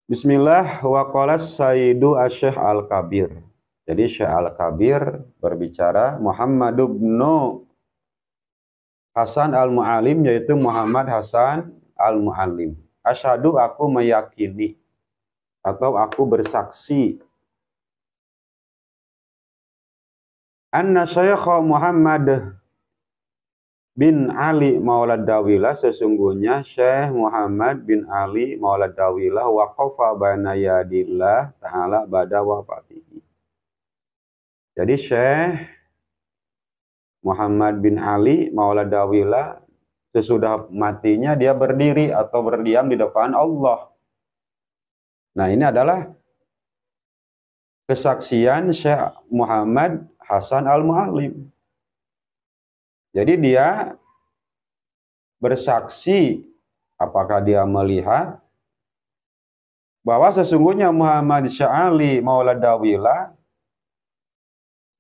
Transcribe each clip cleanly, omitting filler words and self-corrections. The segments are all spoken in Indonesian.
Bismillah wa qala Sayyidu Asy-Syaikh Al-Kabir. Jadi Syekh Al-Kabir berbicara Muhammad bin Hasan Al-Mu'allim, yaitu Muhammad Hasan Al-Mu'allim. Asyhadu, aku meyakini atau aku bersaksi, anna Syekh Muhammad bin Ali Maulad Dawilah, sesungguhnya Syekh Muhammad bin Ali Maulad Dawilah waqafa baina yadillah ta'ala ba'da wafatihi. Jadi Syekh Muhammad bin Ali Maulad Dawilah sesudah matinya dia berdiri atau berdiam di depan Allah. Nah, ini adalah kesaksian Syekh Muhammad Hasan Al-Mu'allim. Jadi dia bersaksi, apakah dia melihat bahwa sesungguhnya Muhammad Syekh Ali Maulad Dawilah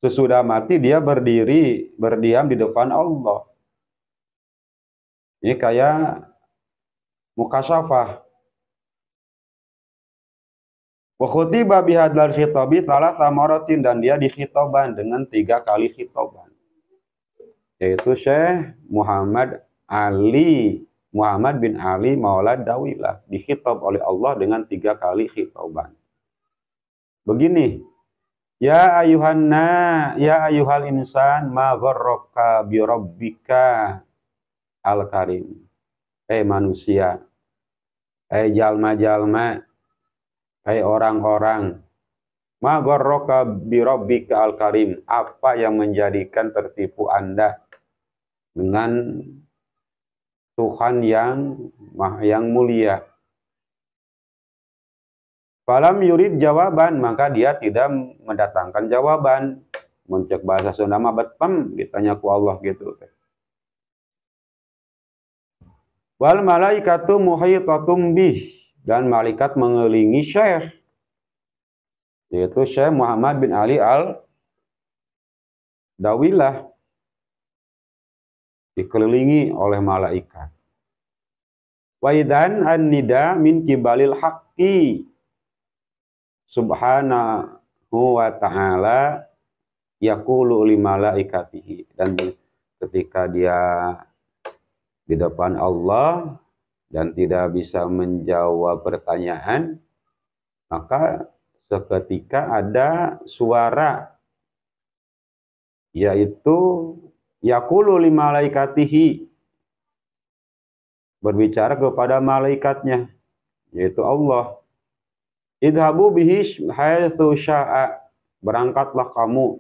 sesudah mati dia berdiri, berdiam di depan Allah. Ini kayak mukasyafah. Wa khutiba bihadzal khitabi thalatha maratin, dan dia dikhitoban dengan 3 kali khitoban. Yaitu Syekh Muhammad bin Ali Maulad Dawilah dikhitab oleh Allah dengan 3 kali khitoban. Begini, ya ayuhal insan ma gharraka bi rabbika al-karim. Manusia, jalma-jalma, orang-orang, ma gharraka bi rabbika al-karim, apa yang menjadikan tertipu Anda dengan Tuhan yang mulia. Falam yurid jawaban, maka dia tidak mendatangkan jawaban. Muncak bahasa Sunda mah betem, ditanya ku Allah gitu. Wal malaikatu muhitatum bih, dan malaikat mengelilingi Syekh, yaitu Syekh Muhammad bin Ali Al-Dawilah, dikelilingi oleh malaikat. Waidan an-nida min kibalil haqqi subhanahu wa ta'ala yaqulu li malaikatihi, dan ketika dia di depan Allah dan tidak bisa menjawab pertanyaan, maka seketika ada suara, yaitu yaqulu li malaikatihi, berbicara kepada malaikatnya, yaitu Allah. Idhabu bihi haitsu syaa, berangkatlah kamu.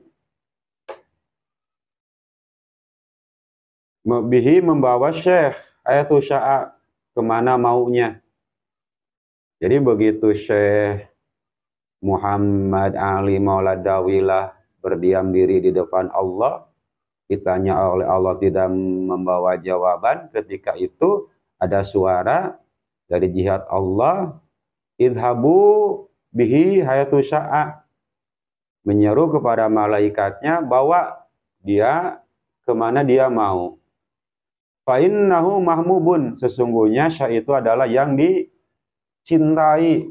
Bihi membawa Syekh, haitsu syaa, kemana maunya. Jadi begitu Syekh Muhammad Ali Maulad Dawilah berdiam diri di depan Allah, ditanya oleh Allah, tidak membawa jawaban. Ketika itu ada suara dari jihad Allah, idhabu bihi haitsu syaa, menyeru kepada malaikatnya, bawa dia kemana dia mau. Fa innahu mahmubun, sesungguhnya Syekh itu adalah yang dicintai.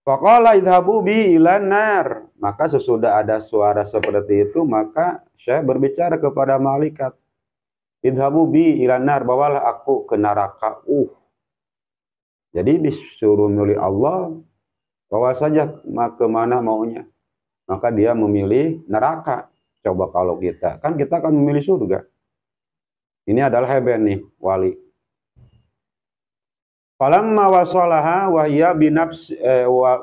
Faqala idhabu bi ilan nar, maka sesudah ada suara seperti itu, maka Syekh berbicara kepada malaikat, idhabu bi ilan nar, bawalah aku ke neraka. Jadi disuruh milih Allah, bawa saja kemana maunya. Maka dia memilih neraka. Coba kalau kita kan memilih surga. Ini adalah hebat nih wali. Falamma wasalaha wa hiya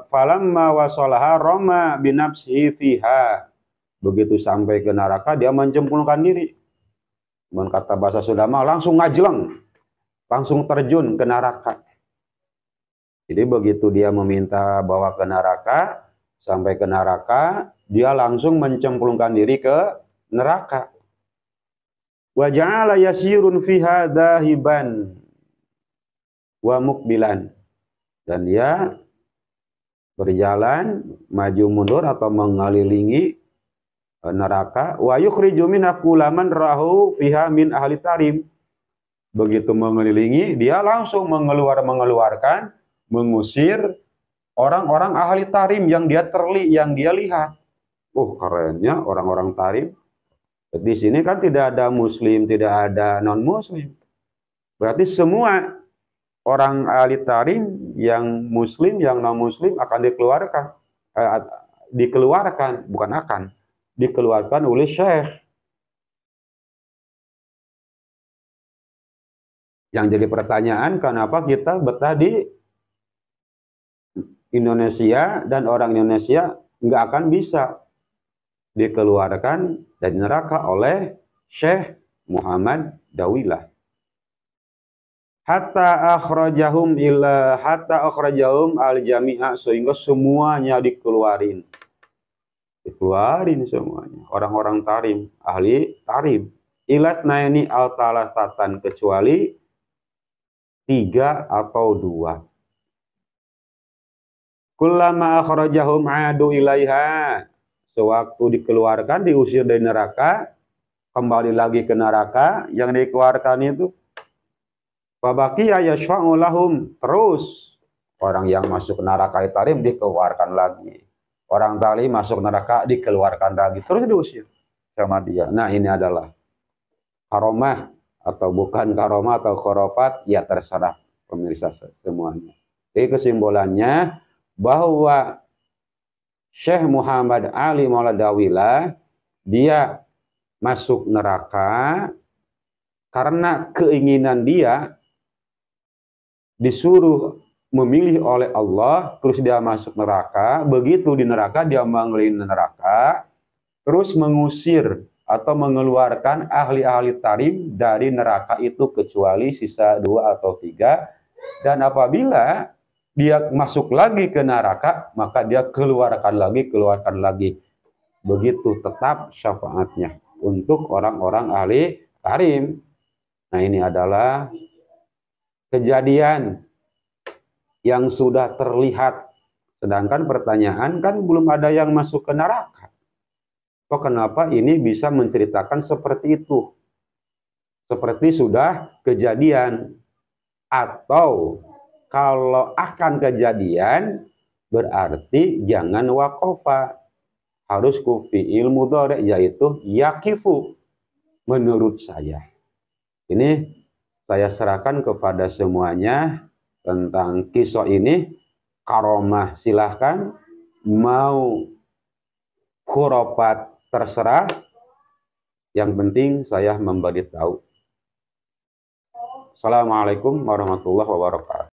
falamma wasalaha rama binafsihi fiha. Begitu sampai ke neraka dia mencemplungkan diri. Kata bahasa Sunda mah langsung ngajleng, langsung terjun ke neraka. Jadi begitu dia meminta bawa ke neraka, sampai ke neraka, dia langsung mencemplungkan diri ke neraka. Wa ja'ala yasirun fiha dahiban wa mukbilan, dan dia berjalan maju mundur atau mengelilingi neraka. Wa yukhriju minha kullaman rahu fiha min ahli tarim. Begitu mengelilingi, dia langsung mengeluarkan, mengusir orang-orang ahli tarim yang dia lihat. Kerennya orang-orang tarim. Di sini kan tidak ada muslim, tidak ada non-muslim. Berarti semua orang ahli tarim yang muslim, yang non-muslim akan dikeluarkan oleh syekh. Yang jadi pertanyaan, kenapa kita betah di Indonesia dan orang Indonesia nggak akan bisa dikeluarkan dari neraka oleh Syekh Muhammad Dawilah. Hatta akhrajahum al-jami'a, sehingga semuanya dikeluarin semuanya, orang-orang tarim, ahli tarim. Ilat naini al-talatatan, kecuali 3 atau 2. Kullama akhrajahum adu ilaiha, sewaktu dikeluarkan, diusir dari neraka, kembali lagi ke neraka yang dikeluarkan itu. Fabaqiya yashfa'u lahum, terus orang yang masuk neraka tarim dikeluarkan lagi. Orang tarim masuk neraka dikeluarkan lagi, terus diusir sama dia. Nah, ini adalah karomah atau bukan karomah atau khurafat, ya terserah pemirsa semuanya. Jadi kesimpulannya bahwa Syekh Muhammad Ali Maula Dawilah dia masuk neraka karena keinginan dia disuruh memilih oleh Allah, terus dia masuk neraka. Begitu di neraka dia mengelilingi neraka, terus mengusir atau mengeluarkan ahli-ahli tarim dari neraka itu kecuali sisa 2 atau 3. Dan apabila dia masuk lagi ke neraka, maka dia keluarkan lagi. Begitu tetap syafaatnya untuk orang-orang ahli tarim. Nah, ini adalah kejadian yang sudah terlihat. Sedangkan pertanyaan kan belum ada yang masuk ke neraka. Kok kenapa ini bisa menceritakan seperti itu? Seperti sudah kejadian. Atau kalau akan kejadian, berarti jangan waqafa. Harus kufi ilmu mudhari, yaitu yakifu. Menurut saya. Ini saya serahkan kepada semuanya tentang kisah ini. Karomah silahkan, mau khurafat terserah. Yang penting saya memberitahu. Assalamualaikum warahmatullahi wabarakatuh.